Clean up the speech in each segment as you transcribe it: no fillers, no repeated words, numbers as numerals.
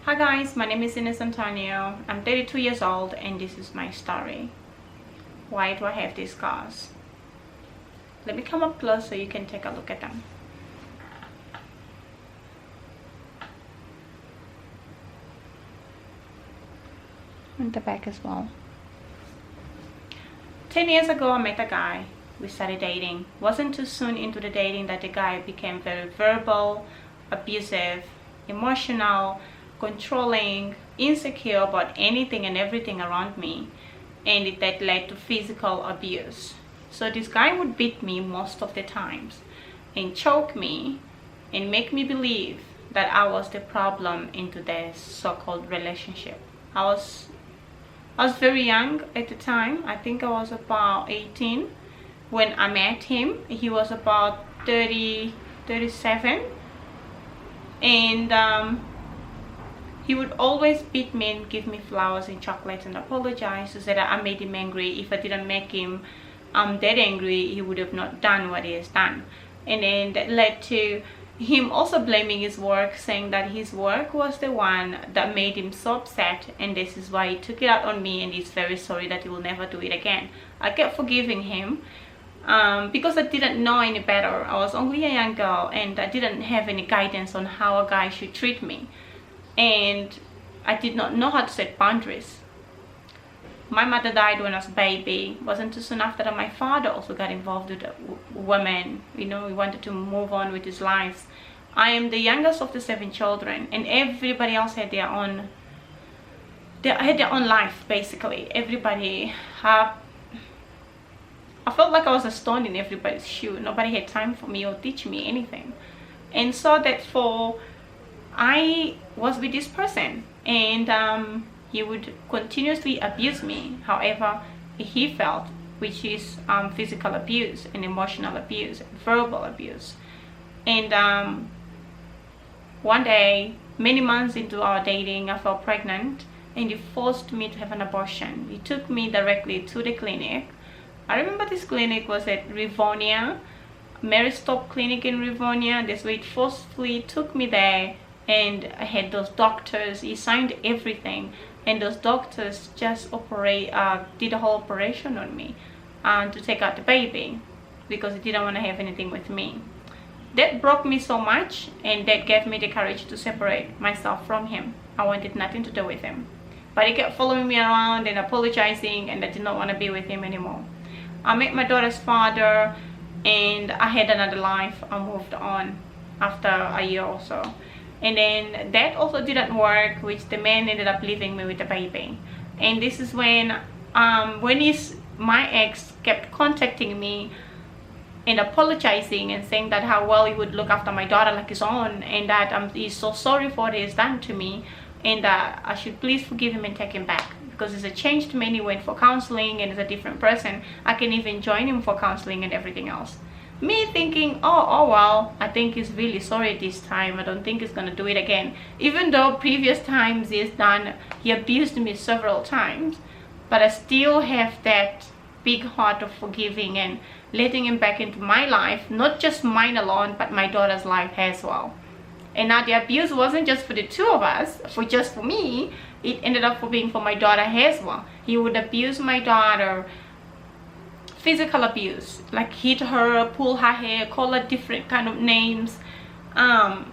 Hi guys, my name is Ines. I'm 32 years old and this is my story. Why do I have these scars? Let me come up close so you can take a look at them. And the back as well. 10 years ago I met a guy. We started dating. Wasn't too soon into the dating that the guy became very verbal, abusive, emotional, controlling, insecure about anything and everything around me, and that led to physical abuse. So this guy would beat me most of the times and choke me and make me believe that I was the problem into this so-called relationship. I was very young at the time. I think I was about 18 when I met him. He was about 37, and he would always beat me and give me flowers and chocolates and apologize to say that I made him angry. If I didn't make him that angry, he would have not done what he has done. And then that led to him also blaming his work, saying that his work was the one that made him so upset, and this is why he took it out on me, and he's very sorry that he will never do it again. I kept forgiving him because I didn't know any better. I was only a young girl and I didn't have any guidance on how a guy should treat me, and I did not know how to set boundaries. My mother died when I was a baby. Wasn't too soon after that my father also got involved with women. You know, he wanted to move on with his life. I am the youngest of the 7 children, and everybody else had their own life. Basically everybody I felt like I was a stone in everybody's shoe. Nobody had time for me or teach me anything, and so therefore I was with this person, and he would continuously abuse me however he felt, which is physical abuse and emotional abuse, verbal abuse. And one day, many months into our dating, I fell pregnant and he forced me to have an abortion. He took me directly to the clinic. I remember this clinic was at Rivonia, Mary Stop Clinic in Rivonia. This way it forcefully took me there, and I had those doctors. He signed everything, and those doctors just did a whole operation on me to take out the baby because he didn't want to have anything with me. That broke me so much, and that gave me the courage to separate myself from him. I wanted nothing to do with him, but he kept following me around and apologizing, and I did not want to be with him anymore. I met my daughter's father and I had another life. I moved on after a year or so. And then that also didn't work, which the man ended up leaving me with the baby. And this is when my ex kept contacting me and apologizing and saying that how well he would look after my daughter like his own, and that he's so sorry for what he's done to me, and that I should please forgive him and take him back because he's a changed man. He went for counseling and is a different person. I can even join him for counseling and everything else. Me thinking, oh well, I think he's really sorry this time. I don't think he's gonna do it again, even though previous times he abused me several times. But I still have that big heart of forgiving and letting him back into my life, not just mine alone, but my daughter's life as well. And now the abuse wasn't just for the two of us, for me. It ended up being for my daughter as well. He would abuse my daughter, physical abuse, like hit her, pull her hair, call her different kind of names. And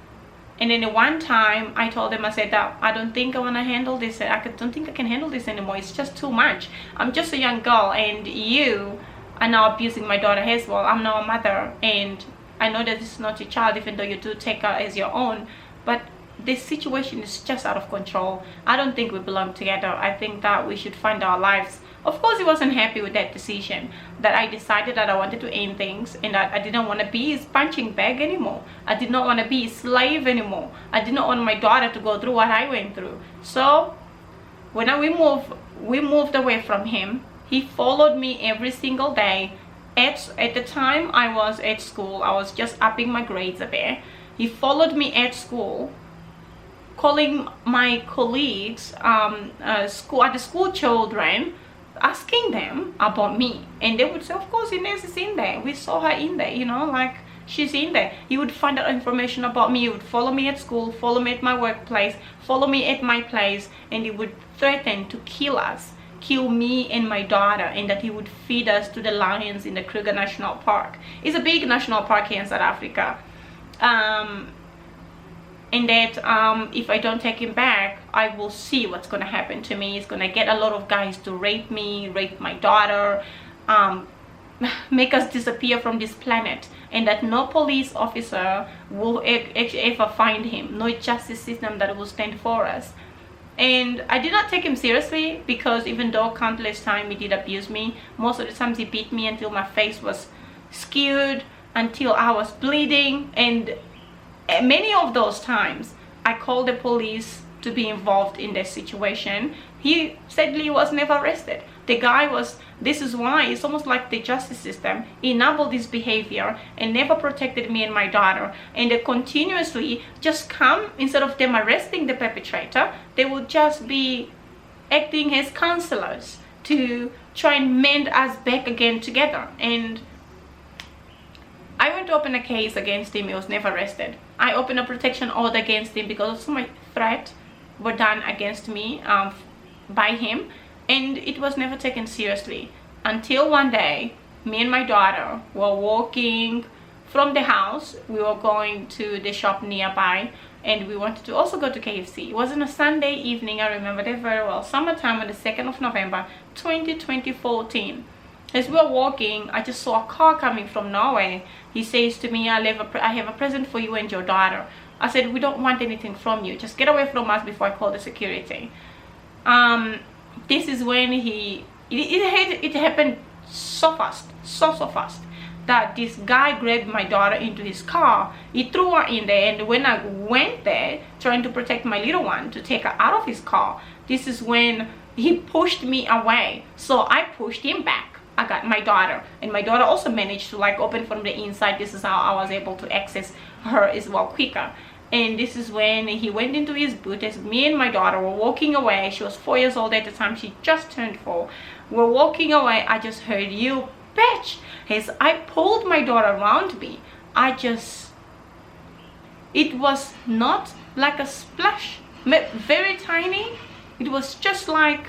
then at one time I told him, I said that I don't think I want to handle this. I don't think I can handle this anymore. It's just too much. I'm just a young girl, and you are now abusing my daughter as well. I'm now a mother, and I know that this is not your child, even though you do take her as your own, but this situation is just out of control. I don't think we belong together. I think that we should find our lives. Of course, he wasn't happy with that decision, that I decided that I wanted to end things, and that I didn't want to be his punching bag anymore. I did not want to be his slave anymore. I did not want my daughter to go through what I went through. So when we moved away from him, he followed me every single day. At the time I was at school, I was just upping my grades a bit. He followed me at school, calling my colleagues, the school children, asking them about me, and they would say, of course Ines is in there, we saw her in there, you know, like she's in there. He would find out information about me. He would follow me at school, follow me at my workplace, follow me at my place, and he would threaten to kill us, kill me and my daughter, and that he would feed us to the lions in the Kruger National Park. It's a big national park here in South Africa. And that if I don't take him back, I will see what's going to happen to me. He's going to get a lot of guys to rape me, rape my daughter, make us disappear from this planet, and that no police officer will ever find him, no justice system that will stand for us. And I did not take him seriously, because even though countless times he did abuse me, most of the times he beat me until my face was skewed, until I was bleeding. And many of those times I called the police to be involved in this situation. He sadly was never arrested. The guy was, this is why it's almost like the justice system enabled this behavior and never protected me and my daughter. And they continuously just come, instead of them arresting the perpetrator, they would just be acting as counselors to try and mend us back again together. And I went to open a case against him. He was never arrested. I opened a protection order against him because so much threat were done against me by him, and it was never taken seriously, until one day me and my daughter were walking from the house. We were going to the shop nearby, and we wanted to also go to KFC. It was on a Sunday evening. I remember that very well. Summertime on the 2nd of November 2014. As we were walking, I just saw a car coming from nowhere. He says to me, I have a present for you and your daughter. I said, we don't want anything from you. Just get away from us before I call the security. This is when it happened so fast, so fast, that this guy grabbed my daughter into his car. He threw her in there, and when I went there trying to protect my little one, to take her out of his car, this is when he pushed me away. So I pushed him back. I got my daughter, and my daughter also managed to like open from the inside. This is how I was able to access her as well quicker. And this is when he went into his boot as me and my daughter were walking away. She was 4 years old at the time. She just turned 4. We're walking away. I just heard, "You bitch." As I pulled my daughter around me, it was not like a splash, very tiny. It was just like,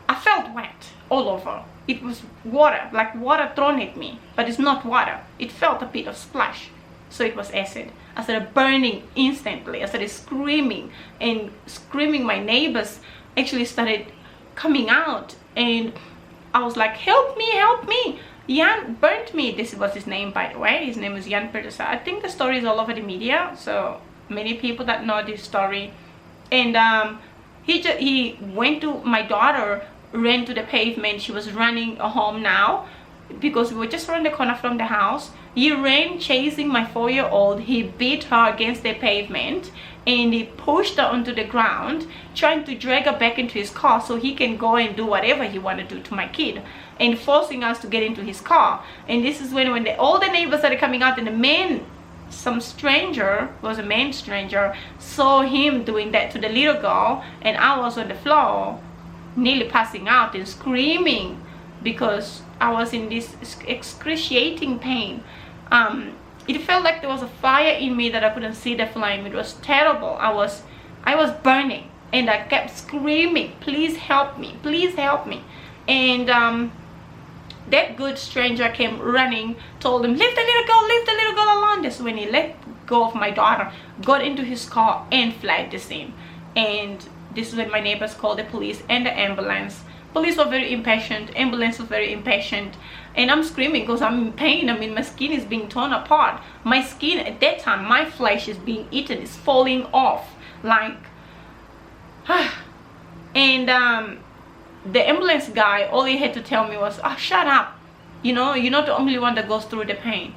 I felt wet all over. It was water, like water thrown at me, but it's not water. It felt a bit of splash. So it was acid. I started burning instantly. I started screaming and screaming. My neighbors actually started coming out, and I was like, help me, help me. Jan burnt me. This was his name, by the way. His name is Jan Petersa. I think the story is all over the media, so many people that know this story. And he went to my daughter, ran to the pavement. She was running home now, because we were just around the corner from the house. He ran chasing my 4-year-old. He beat her against the pavement, and he pushed her onto the ground, trying to drag her back into his car so he can go and do whatever he wanted to do to my kid, and forcing us to get into his car. And this is when all the neighbors started coming out, and some stranger, was a man stranger, saw him doing that to the little girl, and I was on the floor nearly passing out and screaming because I was in this excruciating pain. It felt like there was a fire in me that I couldn't see the flame. It was terrible. I was burning, and I kept screaming, please help me, please help me. And that good stranger came running, told him, leave the little girl alone. That's when he let go of my daughter, got into his car, and fled the scene. And this is when my neighbors called the police and the ambulance. Police were very impatient, ambulance was very impatient, and I'm screaming because I'm in pain. I mean, my skin is being torn apart. My skin at that time, my flesh is being eaten, it's falling off, like, and the ambulance guy, all he had to tell me was, oh, shut up, you're not the only one that goes through the pain.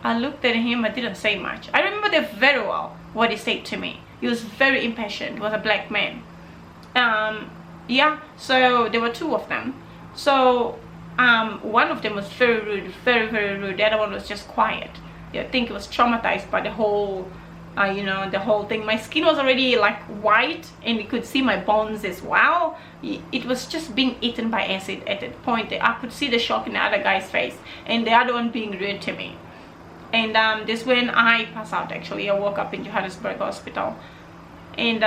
I looked at him, I didn't say much. I remember that very well, what he said to me. He was very impatient. He was a black man. Yeah, so there were 2 of them. So one of them was very rude, very rude. The other one was just quiet. I think he was traumatized by the whole the whole thing. My skin was already like white, and you could see my bones as well. It was just being eaten by acid at that point. I could see the shock in the other guy's face, and the other one being rude to me. And this when I passed out. Actually, I woke up in Johannesburg hospital. And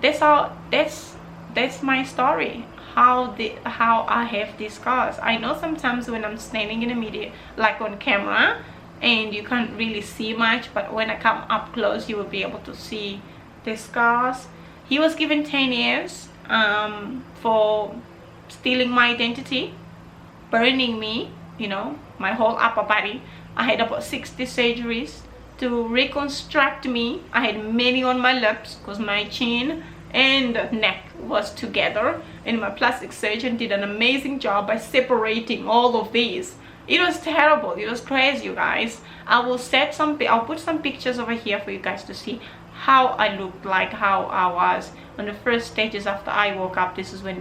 that's my story, how I have these scars. I know sometimes when I'm standing in the media, like on camera, and you can't really see much, but when I come up close, you will be able to see the scars. He was given 10 years for stealing my identity, burning me, you know, my whole upper body. I had about 60 surgeries to reconstruct me. I had many on my lips because my chin and neck was together, and my plastic surgeon did an amazing job by separating all of these. It was terrible. It was crazy, you guys. I'll put some pictures over here for you guys to see how I looked like, how I was on the first stages after I woke up. This is when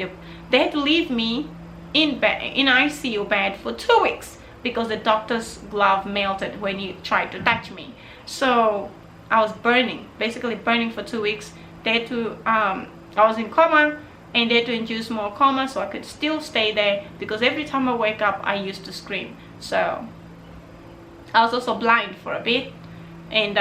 they had to leave me in ICU bed for 2 weeks because the doctor's glove melted when he tried to touch me. So I was burning, basically burning for 2 weeks. They had to I was in coma, and they had to induce more coma so I could still stay there, because every time I wake up I used to scream. So I was also blind for a bit, and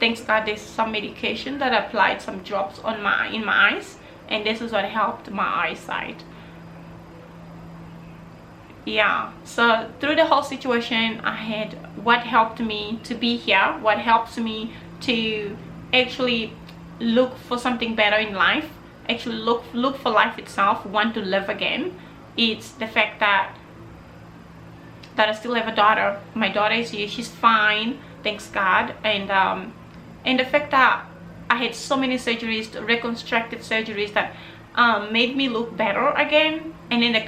thanks God there's some medication that applied some drops on in my eyes, and this is what helped my eyesight. Yeah, so through the whole situation, I had what helped me to be here, what helps me to actually look for something better in life, actually look for life itself, want to live again. It's the fact that I still have a daughter. My daughter is here, she's fine, thanks God. And the fact that I had so many surgeries, reconstructive surgeries, that made me look better again. And then the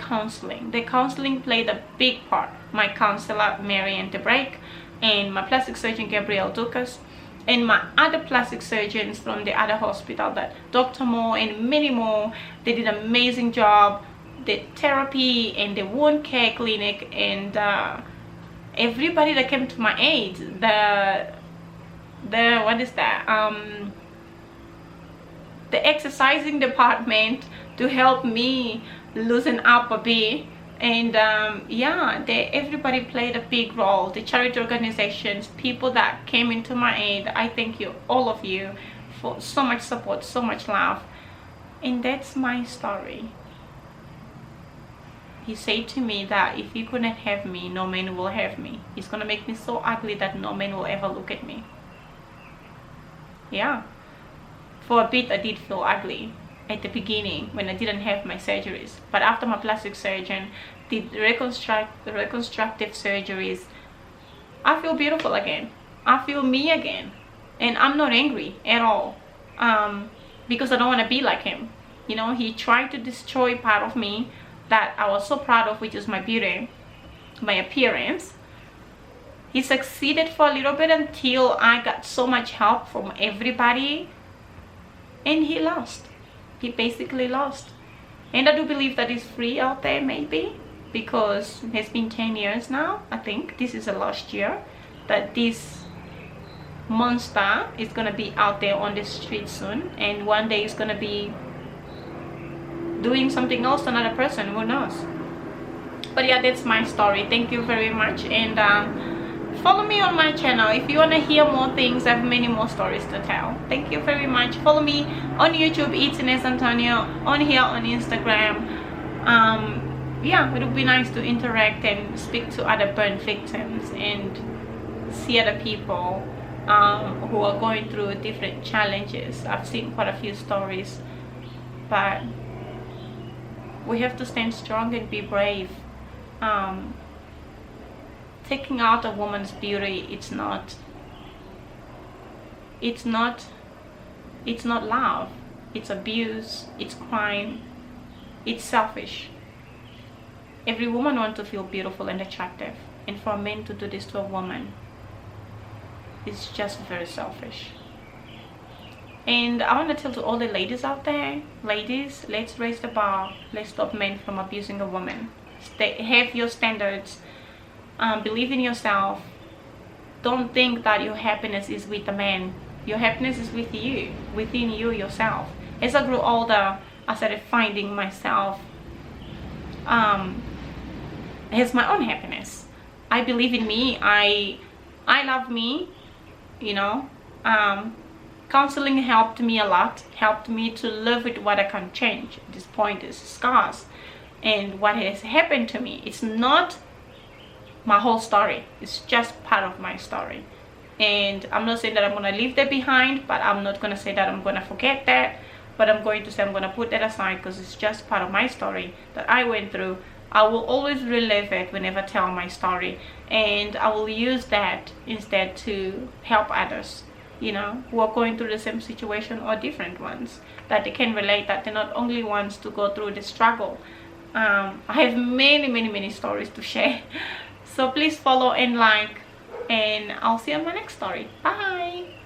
counseling played a big part. My counselor Marianne DeBrake, and my plastic surgeon Gabrielle Dukas, and my other plastic surgeons from the other hospital, that Dr. Moore and many more, they did an amazing job. The therapy and the wound care clinic, and everybody that came to my aid, the what is that, the exercising department, to help me loosen up a bit. And yeah, everybody played a big role. The charity organizations, people that came into my aid, I thank you, all of you, for so much support, so much love. And that's my story. He said to me that if you couldn't have me, no man will have me. He's gonna make me so ugly that no man will ever look at me. Yeah, for a bit I did feel ugly at the beginning when I didn't have my surgeries, but after my plastic surgeon did the reconstructive surgeries, I feel beautiful again. I feel me again, and I'm not angry at all, because I don't want to be like him. You know, he tried to destroy part of me that I was so proud of, which is my beauty, my appearance. He succeeded for a little bit until I got so much help from everybody, and he lost. He basically lost. And I do believe that he's free out there, maybe, because it's been 10 years now. I think this is the last year that this monster is gonna be out there on the street soon, and one day it's gonna be doing something else to another person, who knows. But yeah, that's my story. Thank you very much, and follow me on my channel if you want to hear more things. I have many more stories to tell. Thank you very much. Follow me on YouTube, it's Ines Antonio, on here on Instagram. Yeah, it would be nice to interact and speak to other burn victims and see other people who are going through different challenges. I've seen quite a few stories, but we have to stand strong and be brave. Taking out a woman's beauty, it's not love. It's abuse, it's crime, it's selfish. Every woman wants to feel beautiful and attractive, and for a man to do this to a woman, it's just very selfish. And I want to tell to all the ladies out there, ladies, let's raise the bar. Let's stop men from abusing a woman. Have your standards. Believe in yourself. Don't think that your happiness is with a man. Your happiness is with you, within you yourself. As I grew older, I started finding myself as my own happiness. I believe in me. I I love me, you know. Counseling helped me a lot, helped me to live with what I can change. At this point is scars and what has happened to me. It's not my whole story, it's just part of my story. And I'm not saying that I'm going to leave that behind, but I'm not going to say that I'm going to forget that, but I'm going to say I'm going to put that aside, because it's just part of my story that I went through. I will always relive it whenever I tell my story, and I will use that instead to help others, you know, who are going through the same situation or different ones, that they can relate, that they're not only ones to go through the struggle. I have many stories to share. So please follow and like, and I'll see you on my next story. Bye.